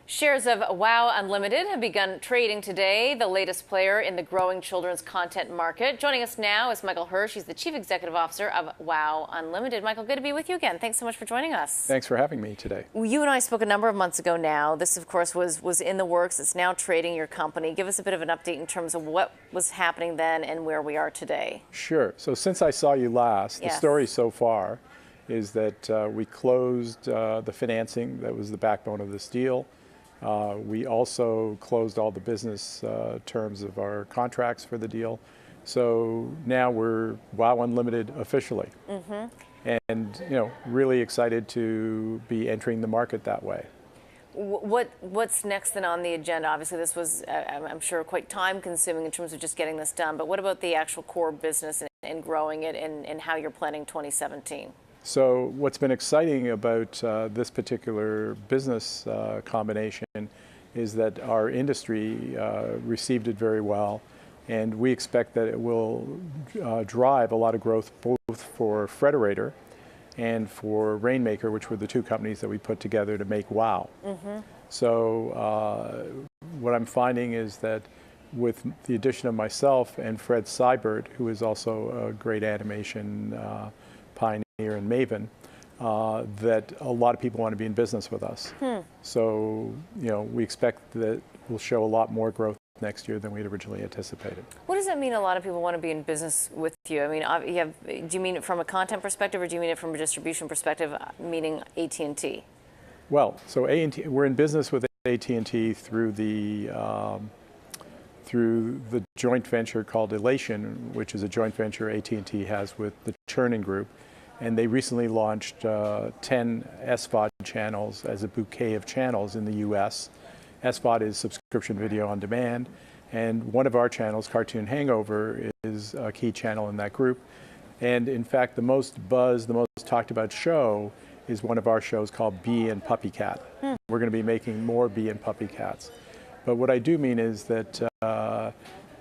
Shares of WOW Unlimited have begun trading today, the latest player in the growing children's content market. Joining us now is Michael Hirsh. He's the Chief Executive Officer of WOW Unlimited. Michael, good to be with you again. Thanks so much for joining us. Thanks for having me today. You and I spoke a number of months ago now. This, of course, was in the works. It's now trading your company. Give us a bit of an update in terms of what was happening then and where we are today. Sure. So since I saw you last, Yes. The story so far is that we closed the financing that was the backbone of this deal. We also closed all the business terms of our contracts for the deal. So now we're WOW Unlimited officially. And really excited to be entering the market that way. What's next then on the agenda? Obviously this was, I'm sure, quite time consuming in terms of just getting this done, but what about the actual core business and growing it and how you're planning 2017? So what's been exciting about this particular business combination is that our industry received it very well, and we expect that it will drive a lot of growth both for Frederator and for Rainmaker, which were the two companies that we put together to make WOW. So what I'm finding is that with the addition of myself and Fred Seibert, who is also a great animation pioneer and maven, that a lot of people want to be in business with us. So, we expect that we'll show a lot more growth next year than we'd originally anticipated. What does that mean, a lot of people want to be in business with you? I mean, do you mean it from a content perspective, or do you mean it from a distribution perspective, meaning AT&T? Well, so we're in business with AT&T through the joint venture called Elation, which is a joint venture AT&T has with the Chernin Group. And they recently launched 10 SVOD channels as a bouquet of channels in the US. SVOD is subscription video on demand. And one of our channels, Cartoon Hangover, is a key channel in that group. And in fact, the most buzz, the most talked about show is one of our shows called Bee and Puppy Cat. We're going to be making more Bee and Puppy Cats. But what I do mean is that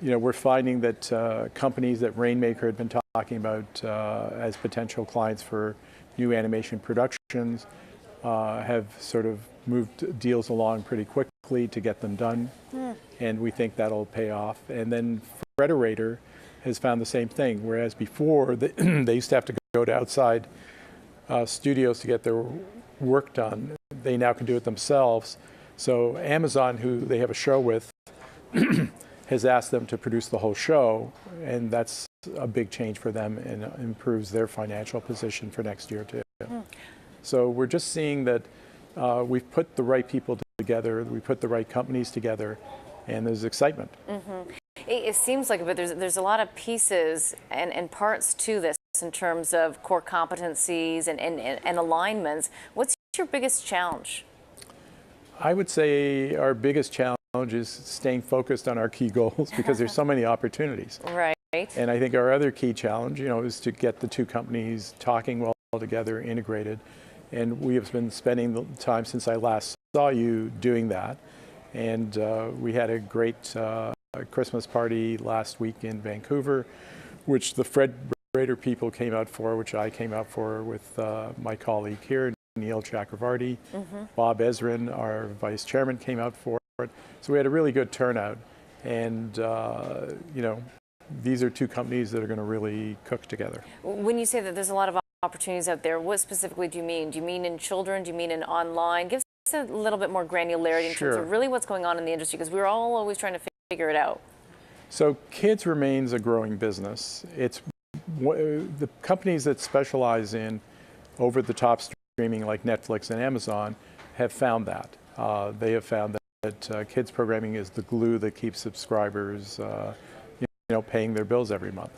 we're finding that companies that Rainmaker had been talking about as potential clients for new animation productions have sort of moved deals along pretty quickly to get them done. And we think that'll pay off. And then Frederator has found the same thing, whereas before they used to have to go to outside studios to get their work done. They now can do it themselves. So Amazon, who they have a show with, has asked them to produce the whole show, and that's a big change for them and improves their financial position for next year too. So we're just seeing that we've put the right people together, we put the right companies together, and there's excitement. It seems like, but there's a lot of pieces and parts to this in terms of core competencies and alignments. What's your biggest challenge? I would say our biggest challenge is staying focused on our key goals because there's so many opportunities. Right. And I think our other key challenge, is to get the two companies talking well together, integrated. And we have been spending the time since I last saw you doing that. And we had a great Christmas party last week in Vancouver, which the Frederator people came out for, which I came out for with my colleague here, Neil Chakravarty. Bob Ezrin, our vice chairman, came out for it. So we had a really good turnout. And, these are two companies that are going to really cook together. When you say that there's a lot of opportunities out there, what specifically do you mean? Do you mean in children? Do you mean in online? Give us a little bit more granularity in terms of really what's going on in the industry, because we're all always trying to figure it out. So kids remains a growing business. It's the companies that specialize in over-the-top streaming like Netflix and Amazon have found that. They have found that kids programming is the glue that keeps subscribers paying their bills every month.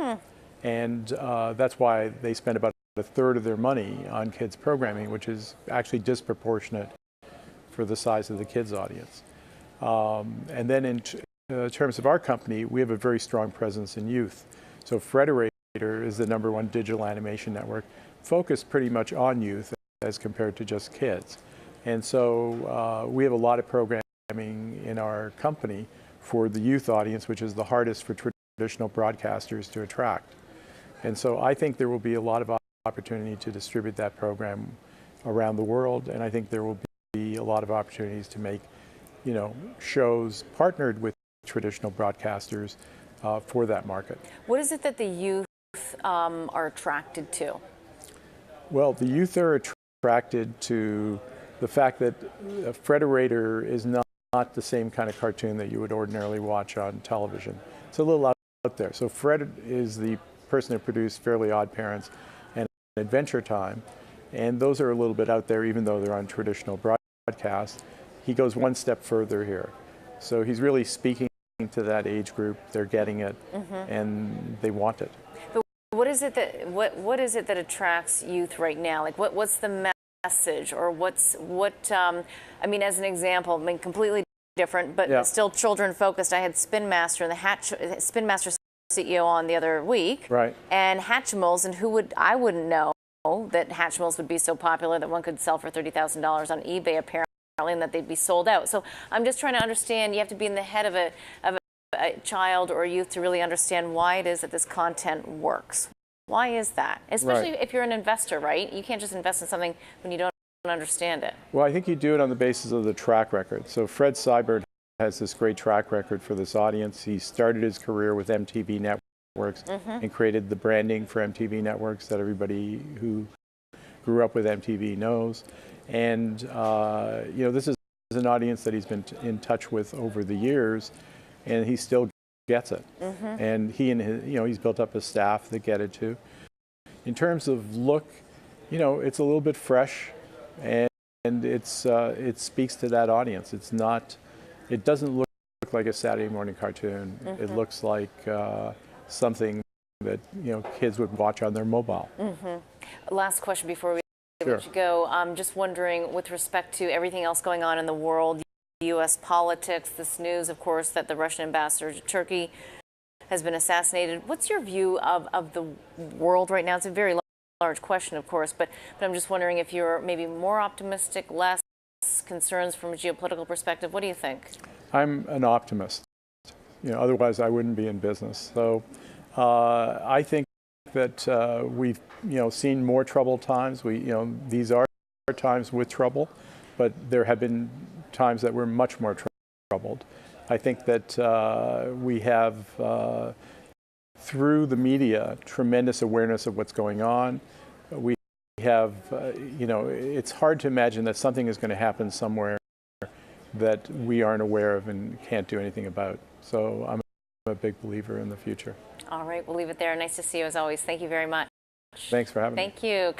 And that's why they spend about a third of their money on kids programming, which is actually disproportionate for the size of the kids audience. And then in terms of our company, we have a very strong presence in youth. So Frederator is the #1 digital animation network, focused pretty much on youth as compared to just kids. And so we have a lot of programming in our company for the youth audience, which is the hardest for traditional broadcasters to attract. And so I think there will be a lot of opportunity to distribute that program around the world, and I think there will be a lot of opportunities to make shows partnered with traditional broadcasters for that market. What is it that the youth are attracted to? Well, the youth are attracted to the fact that Frederator is not the same kind of cartoon that you would ordinarily watch on television. It's a little out there. So Fred is the person who produced Fairly Odd Parents and Adventure Time, and those are a little bit out there even though they're on traditional broadcast. He goes one step further here. So he's really speaking to that age group. They're getting it, and they want it. But what is it that attracts youth right now? Like what's the message, or I mean, as an example, I mean, completely different, but still children focused. I had Spin Master and the Spin Master CEO on the other week, right? And Hatchimals, and I wouldn't know that Hatchimals would be so popular that one could sell for $30,000 on eBay apparently, and that they'd be sold out. So I'm just trying to understand. You have to be in the head of a child or a youth to really understand why it is that this content works. Why is that? Especially if you're an investor, right? You can't just invest in something when you don't understand it. Well, I think you do it on the basis of the track record. So Fred Seibert has this great track record for this audience. He started his career with MTV Networks and created the branding for MTV Networks that everybody who grew up with MTV knows. And this is an audience that he's been in touch with over the years, and he still gets it. And he's built up a staff that get it too. In terms of look, it's a little bit fresh, and it speaks to that audience. It doesn't look like a Saturday morning cartoon. It looks like something that kids would watch on their mobile. Last question before we let you go. I'm just wondering, with respect to everything else going on in the world, U.S. politics, this news, of course, that the Russian ambassador to Turkey has been assassinated. What's your view of the world right now? It's a very large question, of course, but I'm just wondering if you're maybe more optimistic, less, concerns from a geopolitical perspective. What do you think? I'm an optimist. Otherwise I wouldn't be in business. So I think that we've seen more troubled times. These are times with trouble, but there have been times that were much more troubled. I think that we have through the media tremendous awareness of what's going on. We have it's hard to imagine that something is going to happen somewhere that we aren't aware of and can't do anything about. So I'm a big believer in the future. All right, we'll leave it there. Nice to see you as always. Thank you very much. Thanks for having me. Thank you.